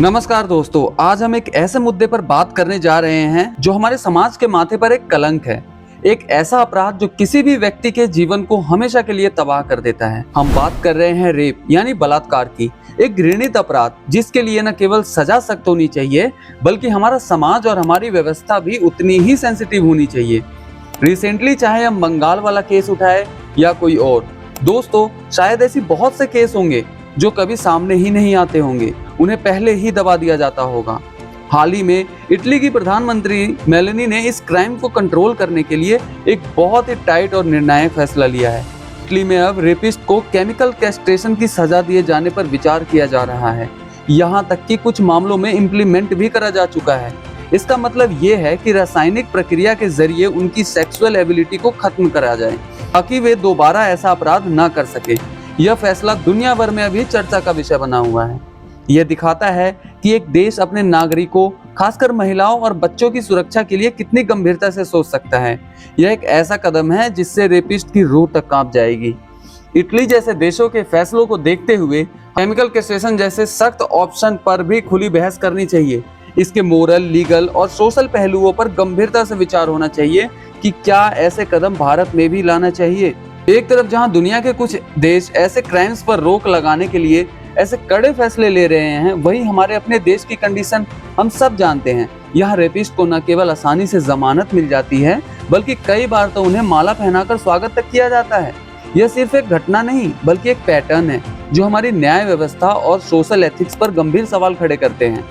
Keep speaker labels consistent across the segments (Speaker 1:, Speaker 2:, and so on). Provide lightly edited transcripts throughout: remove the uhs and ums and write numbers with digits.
Speaker 1: नमस्कार दोस्तों, आज हम एक ऐसे मुद्दे पर बात करने जा रहे हैं जो हमारे समाज के माथे पर एक कलंक है। एक ऐसा अपराध जो किसी भी व्यक्ति के जीवन को हमेशा के लिए तबाह कर देता है। हम बात कर रहे हैं रेप यानी बलात्कार की। एक घृणित अपराध जिसके लिए न केवल सजा सख्त होनी चाहिए बल्कि हमारा समाज और हमारी व्यवस्था भी उतनी ही सेंसिटिव होनी चाहिए। रिसेंटली चाहे हम बंगाल वाला केस उठाए या कोई और, दोस्तों शायद ऐसी बहुत से केस होंगे जो कभी सामने ही नहीं आते होंगे, उन्हें पहले ही दबा दिया जाता होगा। हाल ही में इटली की प्रधानमंत्री मेलोनी ने इस क्राइम को कंट्रोल करने के लिए एक बहुत ही टाइट और निर्णायक फैसला लिया है। इटली में अब रेपिस्ट को केमिकल कैस्ट्रेशन की सजा दिए जाने पर विचार किया जा रहा है। यहाँ तक कि कुछ मामलों में इम्प्लीमेंट भी करा जा चुका है। इसका मतलब ये है कि रासायनिक प्रक्रिया के जरिए उनकी सेक्सुअल एबिलिटी को खत्म करा जाए ताकि वे दोबारा ऐसा अपराध न कर सके। यह फैसला दुनिया भर में अभी चर्चा का विषय बना हुआ है। यह दिखाता है कि एक देश अपने नागरिकों, खासकर महिलाओं और बच्चों की सुरक्षा के लिए कितनी गंभीरता से सोच सकता है। यह एक ऐसा कदम है जिससे रेपिस्ट की रूह तक कांप जाएगी। इटली जैसे देशों के फैसलों को देखते हुए केमिकल कैस्ट्रेशन जैसे सख्त ऑप्शन पर भी खुली बहस करनी चाहिए। इसके मोरल, लीगल और सोशल पहलुओं पर गंभीरता से विचार होना चाहिए कि क्या ऐसे कदम भारत में भी लाना चाहिए। एक तरफ जहां दुनिया के कुछ देश ऐसे क्राइम्स पर रोक लगाने के लिए ऐसे कड़े फैसले ले रहे हैं, वहीं हमारे अपने देश की कंडीशन हम सब जानते हैं। यहाँ रेपिस्ट को न केवल आसानी से जमानत मिल जाती है बल्कि कई बार तो उन्हें माला पहनाकर स्वागत तक किया जाता है। यह सिर्फ एक घटना नहीं बल्कि एक पैटर्न है जो हमारी न्याय व्यवस्था और सोशल एथिक्स पर गंभीर सवाल खड़े करते हैं।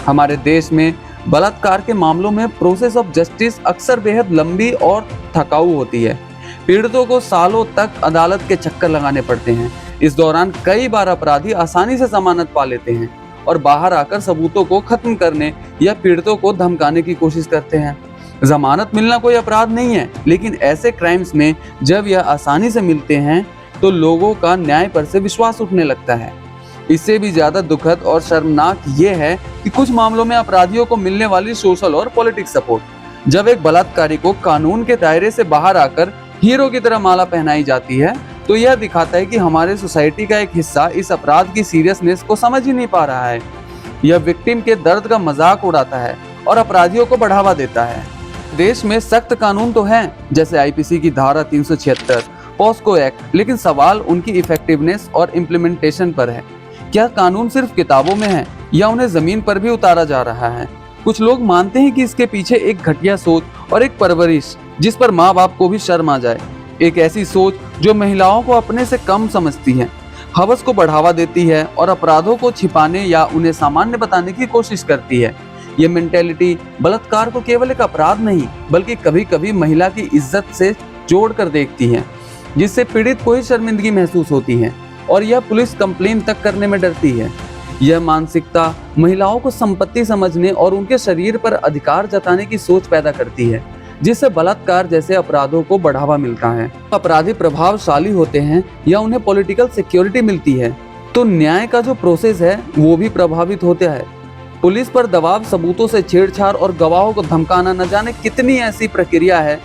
Speaker 1: हमारे देश में बलात्कार के मामलों में प्रोसेस ऑफ जस्टिस अक्सर बेहद लंबी और थकाऊ होती है। पीड़ितों को सालों तक अदालत के चक्कर लगाने पड़ते हैं। इस दौरान कई बार अपराधी आसानी से जमानत पा लेते हैं और बाहर आकर सबूतों को खत्म करने या पीड़ितों को धमकाने की कोशिश करते हैं। जमानत मिलना कोई अपराध नहीं है, लेकिन ऐसे क्राइम्स में जब यह आसानी से मिलते हैं तो लोगों का न्याय पर से विश्वास उठने लगता है। इससे भी ज्यादा दुखद और शर्मनाक ये है कि कुछ मामलों में अपराधियों को मिलने वाली सोशल और पॉलिटिक्स सपोर्ट। जब एक बलात्कारी को कानून के दायरे से बाहर आकर हीरो की तरह माला पहनाई जाती है तो यह दिखाता है कि हमारे सोसाइटी का एक हिस्सा इस अपराध की सीरियसनेस को समझ ही नहीं पा रहा है। यह विक्टिम के दर्द का मजाक उड़ाता है और अपराधियों को बढ़ावा देता है। देश में सख्त कानून तो हैं, जैसे आईपीसी की धारा 376, पॉस्को एक्ट, लेकिन सवाल उनकी इफेक्टिवनेस और इम्प्लीमेंटेशन पर है। क्या कानून सिर्फ किताबों में है या उन्हें जमीन पर भी उतारा जा रहा है? कुछ लोग मानते हैं कि इसके पीछे एक घटिया सोच और एक परवरिश जिस पर माँ बाप को भी शर्म आ जाए। एक ऐसी सोच जो महिलाओं को अपने से कम समझती है, हवस को बढ़ावा देती है और अपराधों को छिपाने या उन्हें सामान्य बताने की कोशिश करती है। ये मेंटेलिटी बलात्कार को केवल एक अपराध नहीं बल्कि कभी कभी महिला की इज्जत से जोड़ कर देखती है, जिससे पीड़ित को ही शर्मिंदगी महसूस होती है और यह पुलिस कंप्लेन तक करने में डरती है। यह मानसिकता महिलाओं को संपत्ति समझने और उनके शरीर पर अधिकार जताने की सोच पैदा करती है, जिससे बलात्कार जैसे अपराधों को बढ़ावा मिलता है। अपराधी प्रभावशाली होते हैं या उन्हें पॉलिटिकल सिक्योरिटी मिलती है तो न्याय का जो प्रोसेस है वो भी प्रभावित होता है। पुलिस पर दबाव, सबूतों से छेड़छाड़ और गवाहों को धमकाना, न जाने कितनी ऐसी प्रक्रिया है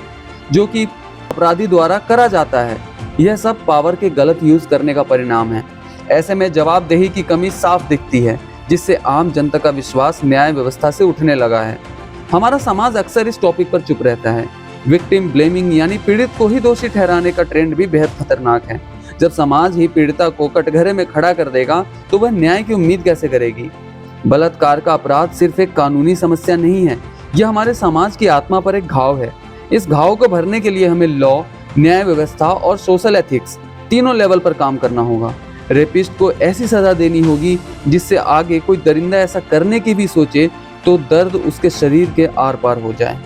Speaker 1: जो कि अपराधी द्वारा करा जाता है। यह सब पावर के गलत यूज करने का परिणाम है। ऐसे में जवाबदेही की कमी साफ दिखती है, जिससे आम जनता का विश्वास न्याय व्यवस्था से उठने लगा है। हमारा समाज अक्सर इस टॉपिक पर चुप रहता है। विक्टिम ब्लेमिंग यानी पीड़ित को ही दोषी ठहराने का ट्रेंड भी बेहद खतरनाक है। जब समाज ही पीड़िता को कटघरे में खड़ा कर देगा तो वह न्याय की उम्मीद कैसे करेगी? बलात्कार का अपराध सिर्फ एक कानूनी समस्या नहीं है, यह हमारे समाज की आत्मा पर एक घाव है। इस घाव को भरने के लिए हमें लॉ, न्याय व्यवस्था और सोशल एथिक्स तीनों लेवल पर काम करना होगा। रेपिस्ट को ऐसी सजा देनी होगी जिससे आगे कोई दरिंदा ऐसा करने की भी सोचे तो दर्द उसके शरीर के आर पार हो जाए।